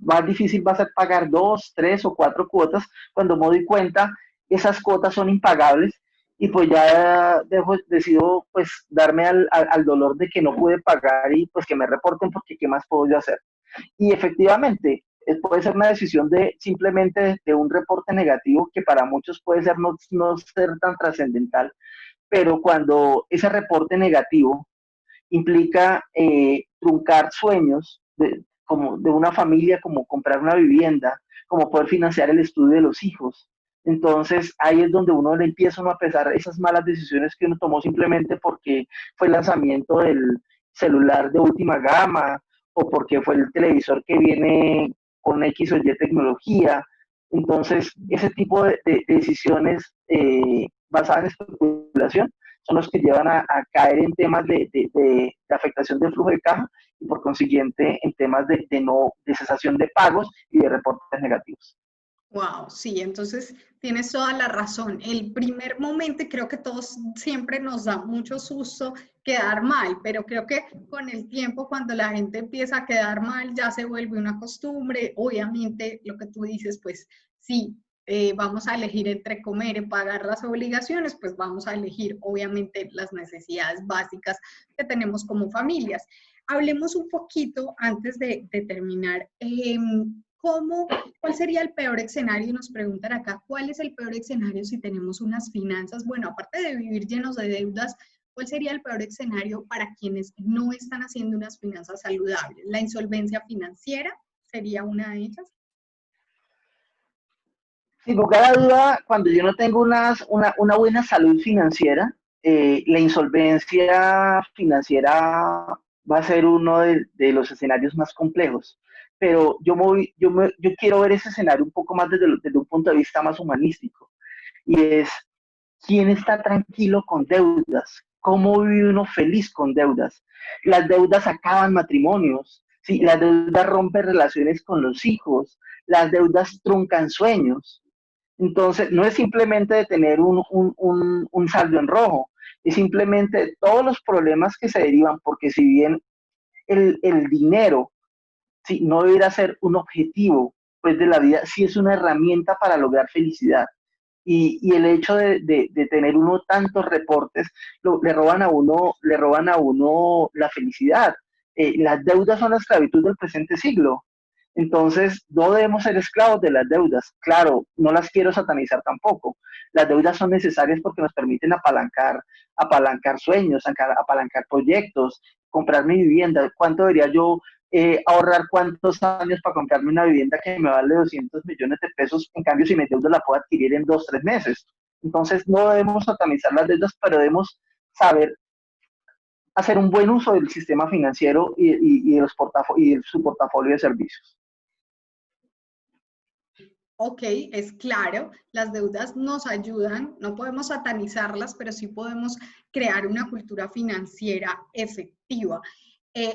más difícil va a ser pagar 2, 3 o 4 cuotas, cuando me doy cuenta esas cuotas son impagables y pues ya decido pues darme al dolor de que no pude pagar y pues que me reporten porque qué más puedo yo hacer. Y efectivamente, puede ser una decisión de simplemente de un reporte negativo que para muchos puede ser no ser tan trascendental, pero cuando ese reporte negativo implica truncar sueños como de una familia, como comprar una vivienda, como poder financiar el estudio de los hijos. Entonces ahí es donde uno le empieza a pesar esas malas decisiones que uno tomó simplemente porque fue el lanzamiento del celular de última gama o porque fue el televisor que viene con X o Y tecnología. Entonces ese tipo de decisiones basadas en especulación son los que llevan a caer en temas de afectación del flujo de caja y por consiguiente en temas de cesación de pagos y de reportes negativos. Wow, sí, entonces tienes toda la razón. El primer momento, y creo que todos siempre nos da mucho susto quedar mal, pero creo que con el tiempo, cuando la gente empieza a quedar mal, ya se vuelve una costumbre. Obviamente, lo que tú dices, pues sí, vamos a elegir entre comer y pagar las obligaciones, pues vamos a elegir, obviamente, las necesidades básicas que tenemos como familias. Hablemos un poquito antes de terminar. ¿Cuál sería el peor escenario? Nos preguntan acá, ¿cuál es el peor escenario si tenemos unas finanzas? Bueno, aparte de vivir llenos de deudas, ¿cuál sería el peor escenario para quienes no están haciendo unas finanzas saludables? ¿La insolvencia financiera sería una de ellas? Sin lugar a duda, cuando yo no tengo una buena salud financiera, la insolvencia financiera va a ser uno de los escenarios más complejos. Pero yo quiero ver ese escenario un poco más desde un punto de vista más humanístico. Y es, ¿quién está tranquilo con deudas? ¿cómo vive uno feliz con deudas? Las deudas acaban matrimonios, ¿sí? Las deudas rompen relaciones con los hijos, las deudas truncan sueños. Entonces, no es simplemente de tener un saldo en rojo, es simplemente todos los problemas que se derivan, porque si bien el dinero, sí, no debería ser un objetivo pues, de la vida, sí es una herramienta para lograr felicidad. Y el hecho de tener uno tantos reportes le roban a uno la felicidad. Las deudas son la esclavitud del presente siglo. Entonces, no debemos ser esclavos de las deudas. Claro, no las quiero satanizar tampoco. Las deudas son necesarias porque nos permiten apalancar sueños, apalancar proyectos, comprar mi vivienda. ¿Cuánto debería yo ahorrar cuántos años para comprarme una vivienda que me vale 200 millones de pesos? En cambio, si me deuda la puedo adquirir en 2, 3 meses. Entonces, no debemos satanizar las deudas, pero debemos saber hacer un buen uso del sistema financiero y de su portafolio de servicios. Ok, es claro, las deudas nos ayudan, no podemos satanizarlas, pero sí podemos crear una cultura financiera efectiva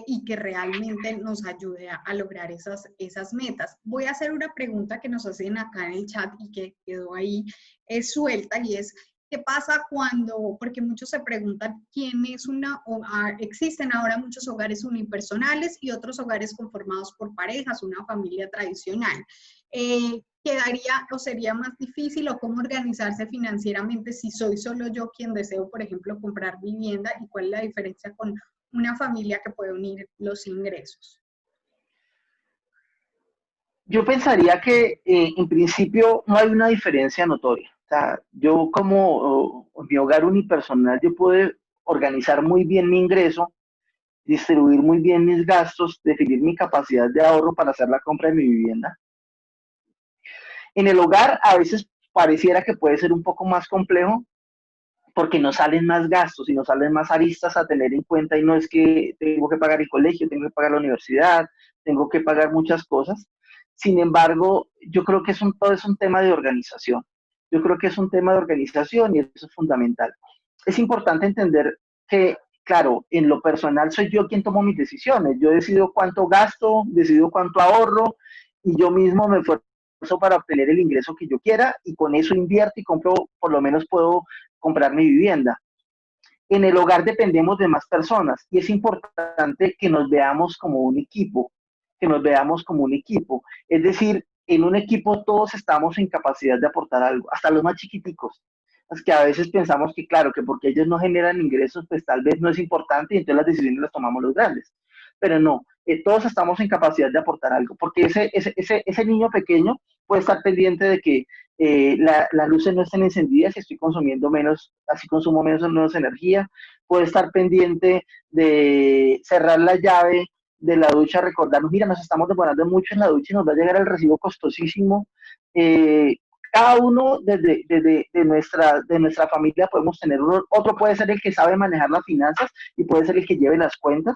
y que realmente nos ayude a lograr esas metas. Voy a hacer una pregunta que nos hacen acá en el chat y que quedó ahí suelta y es, ¿qué pasa cuando, porque muchos se preguntan quién es existen ahora muchos hogares unipersonales y otros hogares conformados por parejas, una familia tradicional? ¿Quedaría o sería más difícil o cómo organizarse financieramente si soy solo yo quien deseo, por ejemplo, comprar vivienda y cuál es la diferencia con una familia que puede unir los ingresos? Yo pensaría que en principio no hay una diferencia notoria. O sea, yo como mi hogar unipersonal, yo puedo organizar muy bien mi ingreso, distribuir muy bien mis gastos, definir mi capacidad de ahorro para hacer la compra de mi vivienda. En el hogar a veces pareciera que puede ser un poco más complejo porque nos salen más gastos y nos salen más aristas a tener en cuenta y no es que tengo que pagar el colegio, tengo que pagar la universidad, tengo que pagar muchas cosas. Sin embargo, yo creo que todo es un tema de organización. Yo creo que es un tema de organización y eso es fundamental. Es importante entender que, claro, en lo personal soy yo quien tomo mis decisiones. Yo decido cuánto gasto, decido cuánto ahorro y yo mismo me esfuerzo para obtener el ingreso que yo quiera y con eso invierto y compro, por lo menos puedo comprar mi vivienda. En el hogar dependemos de más personas y es importante que nos veamos como un equipo, que nos veamos como un equipo. Es decir, en un equipo todos estamos en capacidad de aportar algo, hasta los más chiquiticos. Es que a veces pensamos que, claro, que porque ellos no generan ingresos, pues tal vez no es importante y entonces las decisiones las tomamos los grandes. Pero no, todos estamos en capacidad de aportar algo, porque ese niño pequeño puede estar pendiente de que las luces no estén encendidas y estoy consumiendo menos, así consumo menos energía. Puedo estar pendiente de cerrar la llave de la ducha, recordarnos, mira, nos estamos demorando mucho en la ducha y nos va a llegar el recibo costosísimo. Eh, cada uno de nuestra familia podemos tener uno, otro puede ser el que sabe manejar las finanzas y puede ser el que lleve las cuentas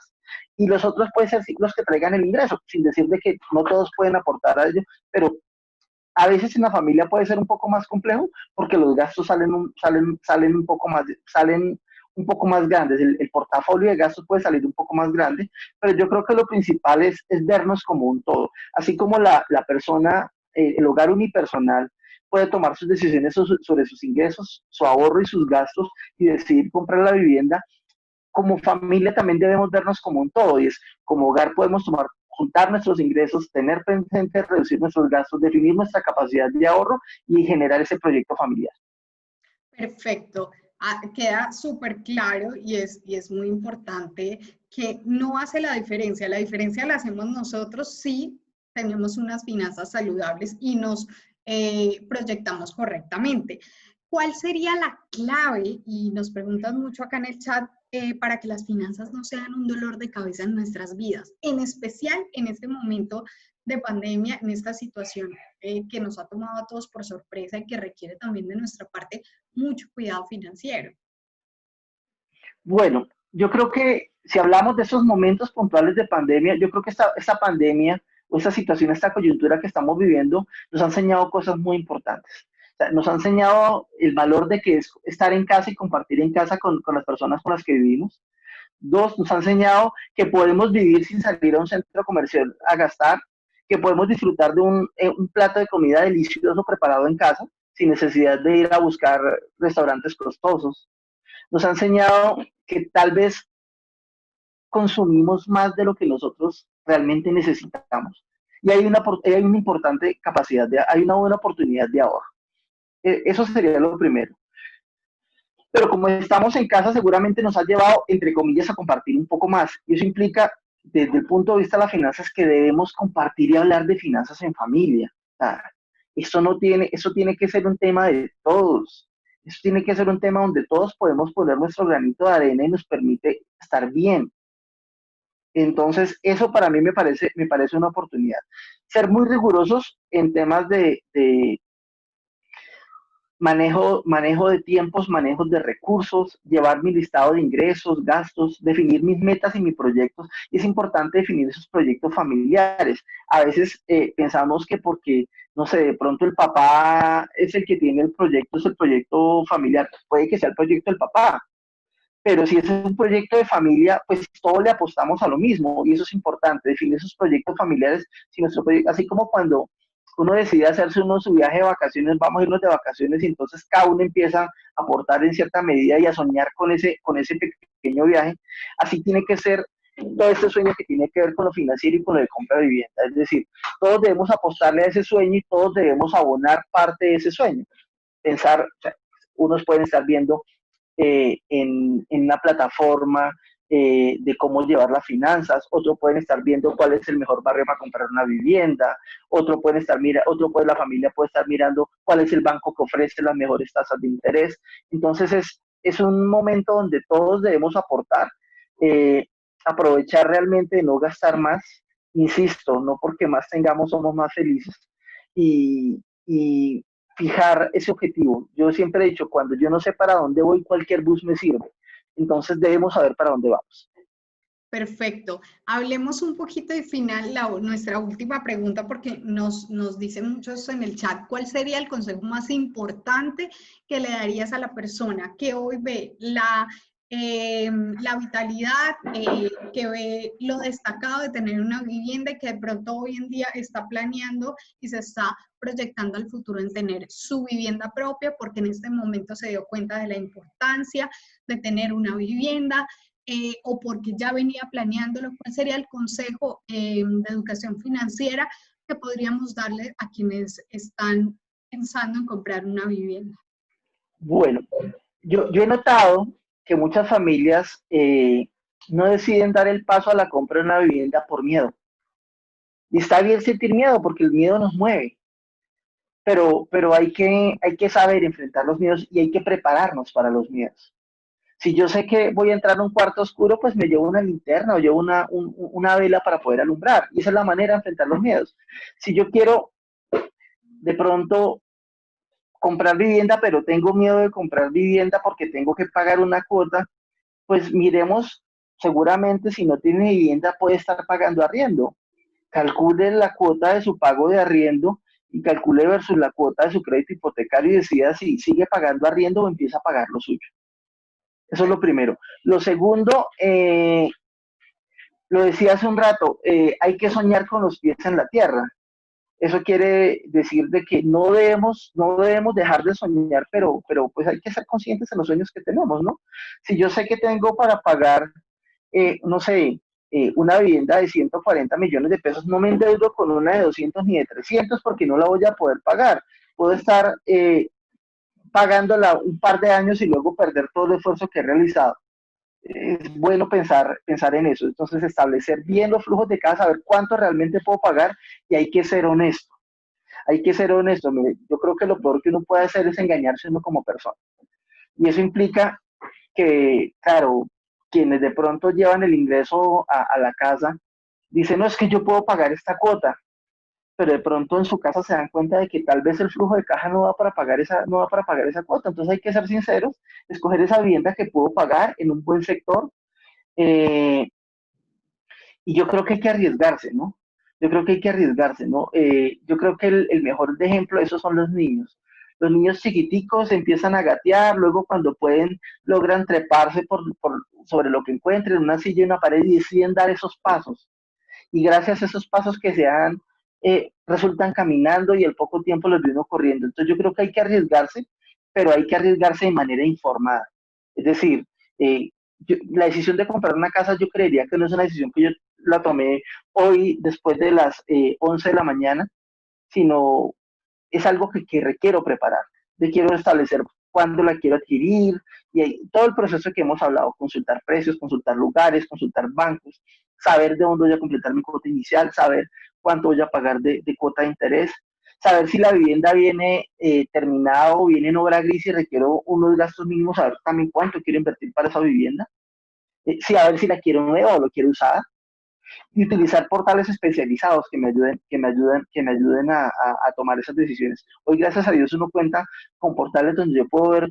y los otros pueden ser los que traigan el ingreso, sin decir de que no todos pueden aportar a ello, pero a veces en la familia puede ser un poco más complejo porque los gastos salen un poco más grandes, el portafolio de gastos puede salir un poco más grande, pero yo creo que lo principal es vernos como un todo, así como la persona, el hogar unipersonal puede tomar sus decisiones sobre sus ingresos, su ahorro y sus gastos y decidir comprar la vivienda. Como familia también debemos vernos como un todo y es como hogar podemos juntar nuestros ingresos, tener presente, reducir nuestros gastos, definir nuestra capacidad de ahorro y generar ese proyecto familiar. Perfecto. Queda súper claro y es muy importante que no hace la diferencia la hacemos nosotros si tenemos unas finanzas saludables y nos proyectamos correctamente. ¿Cuál sería la clave? Y nos preguntan mucho acá en el chat, para que las finanzas no sean un dolor de cabeza en nuestras vidas, en especial en este momento de pandemia, en esta situación que nos ha tomado a todos por sorpresa y que requiere también de nuestra parte mucho cuidado financiero. Bueno, yo creo que si hablamos de esos momentos puntuales de pandemia, yo creo que esta pandemia o esta situación, esta coyuntura que estamos viviendo, nos ha enseñado cosas muy importantes. O sea, nos ha enseñado el valor de que es estar en casa y compartir en casa con las personas con las que vivimos. Dos, nos ha enseñado que podemos vivir sin salir a un centro comercial a gastar, que podemos disfrutar de un plato de comida delicioso preparado en casa, sin necesidad de ir a buscar restaurantes costosos. Nos ha enseñado que tal vez consumimos más de lo que nosotros realmente necesitamos. Y hay una importante capacidad, hay una buena oportunidad de ahorro. Eso sería lo primero. Pero como estamos en casa, seguramente nos ha llevado, entre comillas, a compartir un poco más. Y eso implica, desde el punto de vista de las finanzas, que debemos compartir y hablar de finanzas en familia. O sea, eso tiene que ser un tema de todos. Eso tiene que ser un tema donde todos podemos poner nuestro granito de arena y nos permite estar bien. Entonces, eso para mí me parece una oportunidad. Ser muy rigurosos en temas de manejo de tiempos, manejo de recursos, llevar mi listado de ingresos, gastos, definir mis metas y mis proyectos. Y es importante definir esos proyectos familiares. A veces pensamos que porque, no sé, de pronto el papá es el que tiene el proyecto, es el proyecto familiar. Puede que sea el proyecto del papá, pero si es un proyecto de familia, pues todos le apostamos a lo mismo y eso es importante, definir esos proyectos familiares, si nuestro proyecto, así como cuando uno decide hacerse su viaje de vacaciones, vamos a irnos de vacaciones y entonces cada uno empieza a aportar en cierta medida y a soñar con ese pequeño viaje, así tiene que ser todo este sueño que tiene que ver con lo financiero y con lo de compra de vivienda, es decir, todos debemos apostarle a ese sueño y todos debemos abonar parte de ese sueño, pensar, o sea, unos pueden estar viendo en una plataforma de cómo llevar las finanzas, otros pueden estar viendo cuál es el mejor barrio para comprar una vivienda, la familia puede estar mirando cuál es el banco que ofrece las mejores tasas de interés. Entonces es un momento donde todos debemos aportar, eh, aprovechar realmente de no gastar más, insisto, no porque más tengamos somos más felices, y fijar ese objetivo. Yo siempre he dicho, cuando yo no sé para dónde voy, cualquier bus me sirve. Entonces debemos saber para dónde vamos. Perfecto. Hablemos un poquito de final, nuestra última pregunta, porque nos dicen muchos en el chat, ¿cuál sería el consejo más importante que le darías a la persona que hoy ve la vitalidad, que ve lo destacado de tener una vivienda y que de pronto hoy en día está planeando y se está proyectando al futuro en tener su vivienda propia porque en este momento se dio cuenta de la importancia de tener una vivienda? O porque ya venía planeándolo, ¿cuál sería el consejo de educación financiera que podríamos darle a quienes están pensando en comprar una vivienda? Bueno, yo he notado que muchas familias no deciden dar el paso a la compra de una vivienda por miedo. Y está bien sentir miedo porque el miedo nos mueve, pero hay que saber enfrentar los miedos y hay que prepararnos para los miedos. Si yo sé que voy a entrar a un cuarto oscuro, pues me llevo una linterna o llevo una vela para poder alumbrar. Y esa es la manera de enfrentar los miedos. Si yo quiero de pronto comprar vivienda, pero tengo miedo de comprar vivienda porque tengo que pagar una cuota, pues miremos, seguramente si no tiene vivienda puede estar pagando arriendo. Calcule la cuota de su pago de arriendo y calcule versus la cuota de su crédito hipotecario y decida si sigue pagando arriendo o empieza a pagar lo suyo. Eso es lo primero. Lo segundo, lo decía hace un rato, hay que soñar con los pies en la tierra. Eso quiere decir de que no debemos dejar de soñar, pero pues hay que ser conscientes de los sueños que tenemos, ¿no? Si yo sé que tengo para pagar, no sé, una vivienda de 140 millones de pesos, no me endeudo con una de 200 ni de 300 porque no la voy a poder pagar. Puedo estar pagándola un par de años y luego perder todo el esfuerzo que he realizado. Es bueno pensar en eso. Entonces, establecer bien los flujos de casa, saber cuánto realmente puedo pagar y hay que ser honesto. Hay que ser honesto. Mire, yo creo que lo peor que uno puede hacer es engañarse uno como persona. Y eso implica que, claro, quienes de pronto llevan el ingreso a la casa, dicen, no, es que yo puedo pagar esta cuota, pero de pronto en su casa se dan cuenta de que tal vez el flujo de caja no va para pagar esa cuota. Entonces hay que ser sinceros, escoger esa vivienda que puedo pagar en un buen sector, eh, y yo creo que hay que arriesgarse, ¿no? Yo creo que hay que arriesgarse, ¿no? Yo creo que el mejor ejemplo de eso son los niños. Los niños chiquiticos empiezan a gatear, luego cuando pueden logran treparse sobre lo que encuentren, una silla y una pared y deciden dar esos pasos. Y gracias a esos pasos que se dan, resultan caminando y al poco tiempo los vino corriendo. Entonces yo creo que hay que arriesgarse, pero hay que arriesgarse de manera informada. Es decir, la decisión de comprar una casa yo creería que no es una decisión que yo la tomé hoy después de las 11 de la mañana, sino es algo que requiero preparar, de quiero establecer cuándo la quiero adquirir y todo el proceso que hemos hablado, consultar precios, consultar lugares, consultar bancos, saber de dónde voy a completar mi cuota inicial, saber cuánto voy a pagar de cuota de interés, saber si la vivienda viene terminada o viene en obra gris y requiero unos gastos mínimos, saber también cuánto quiero invertir para esa vivienda, sí, a ver si la quiero nueva o lo quiero usada, y utilizar portales especializados que me ayuden a tomar esas decisiones. Hoy, gracias a Dios, uno cuenta con portales donde yo puedo ver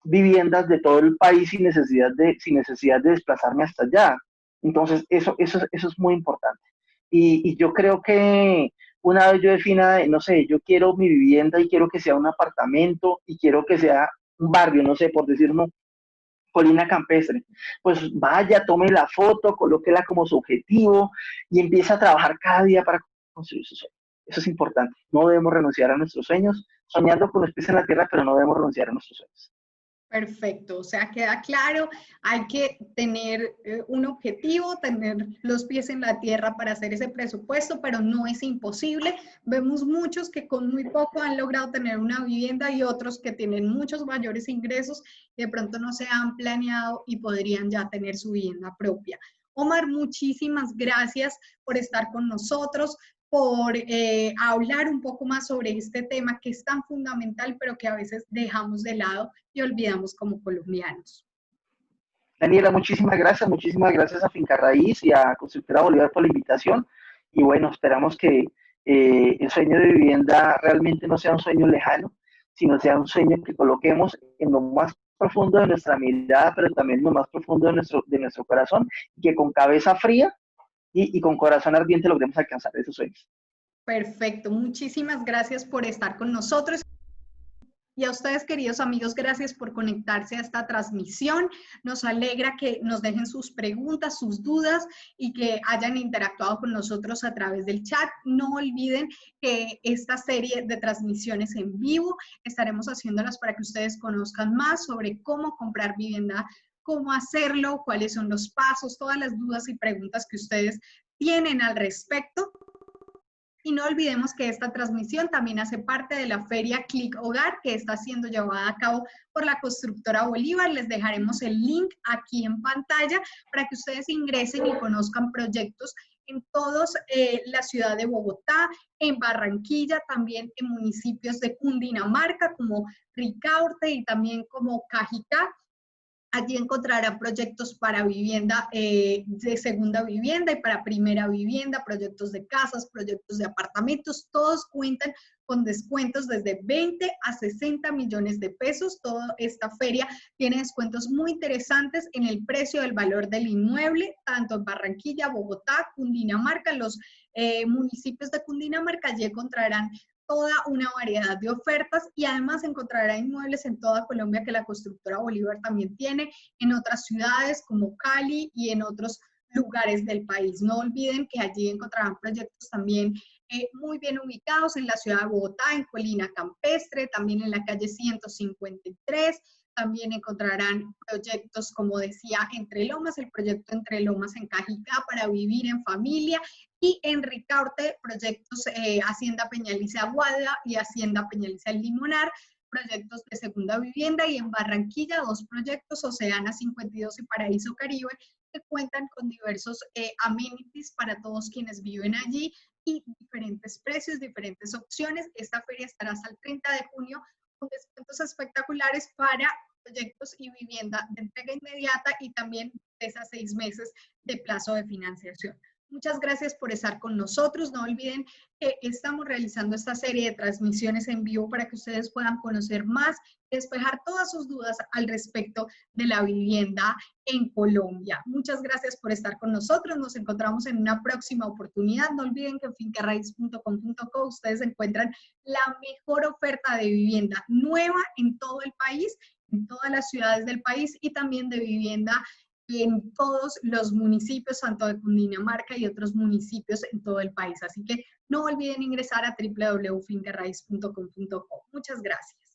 viviendas de todo el país sin necesidad de desplazarme hasta allá. Entonces, eso es muy importante. Y yo creo que una vez yo defina, no sé, yo quiero mi vivienda y quiero que sea un apartamento y quiero que sea un barrio, no sé, por decirlo, colina campestre, pues vaya, tome la foto, colóquela como su objetivo y empieza a trabajar cada día para construir su sueño. Eso es importante. No debemos renunciar a nuestros sueños, soñando con los pies en la tierra, pero no debemos renunciar a nuestros sueños. Perfecto, o sea, queda claro, hay que tener un objetivo, tener los pies en la tierra para hacer ese presupuesto, pero no es imposible. Vemos muchos que con muy poco han logrado tener una vivienda y otros que tienen muchos mayores ingresos y de pronto no se han planeado y podrían ya tener su vivienda propia. Omar, muchísimas gracias por estar con nosotros, por hablar un poco más sobre este tema que es tan fundamental, pero que a veces dejamos de lado y olvidamos como colombianos. Daniela, muchísimas gracias a Finca Raíz y a Constructora Bolívar por la invitación. Y bueno, esperamos que el sueño de vivienda realmente no sea un sueño lejano, sino sea un sueño que coloquemos en lo más profundo de nuestra mirada, pero también en lo más profundo de nuestro corazón, y que con cabeza fría y con corazón ardiente logremos alcanzar esos sueños. Perfecto, muchísimas gracias por estar con nosotros. Y a ustedes, queridos amigos, gracias por conectarse a esta transmisión. Nos alegra que nos dejen sus preguntas, sus dudas y que hayan interactuado con nosotros a través del chat. No olviden que esta serie de transmisiones en vivo estaremos haciéndolas para que ustedes conozcan más sobre cómo comprar vivienda, cómo hacerlo, cuáles son los pasos, todas las dudas y preguntas que ustedes tienen al respecto. Y no olvidemos que esta transmisión también hace parte de la Feria Clic Hogar, que está siendo llevada a cabo por la Constructora Bolívar. Les dejaremos el link aquí en pantalla para que ustedes ingresen y conozcan proyectos en todos la ciudad de Bogotá, en Barranquilla, también en municipios de Cundinamarca como Ricaurte y también como Cajicá. Allí encontrarán proyectos para vivienda, de segunda vivienda y para primera vivienda, proyectos de casas, proyectos de apartamentos, todos cuentan con descuentos desde 20 a 60 millones de pesos. Toda esta feria tiene descuentos muy interesantes en el precio del valor del inmueble, tanto en Barranquilla, Bogotá, Cundinamarca, los municipios de Cundinamarca. Allí encontrarán toda una variedad de ofertas y además encontrará inmuebles en toda Colombia que la Constructora Bolívar también tiene, en otras ciudades como Cali y en otros lugares del país. No olviden que allí encontrarán proyectos también muy bien ubicados en la ciudad de Bogotá, en Colina Campestre, también en la calle 153. También encontrarán proyectos, como decía, Entre Lomas, el proyecto Entre Lomas en Cajicá para vivir en familia, y en Ricaurte, proyectos Hacienda Peñaliza Aguada y Hacienda Peñaliza El Limonar, proyectos de segunda vivienda, y en Barranquilla, dos proyectos, Oceana 52 y Paraíso Caribe, que cuentan con diversos amenities para todos quienes viven allí y diferentes precios, diferentes opciones. Esta feria estará hasta el 30 de junio con descuentos espectaculares para proyectos y vivienda de entrega inmediata y también de esas 6 meses de plazo de financiación. Muchas gracias por estar con nosotros. No olviden que estamos realizando esta serie de transmisiones en vivo para que ustedes puedan conocer más, despejar todas sus dudas al respecto de la vivienda en Colombia. Muchas gracias por estar con nosotros. Nos encontramos en una próxima oportunidad. No olviden que en fincarraiz.com.co ustedes encuentran la mejor oferta de vivienda nueva en todo el país, en todas las ciudades del país y también de vivienda en todos los municipios, tanto de Cundinamarca y otros municipios en todo el país. Así que no olviden ingresar a www.fincarraiz.com.co. Muchas gracias.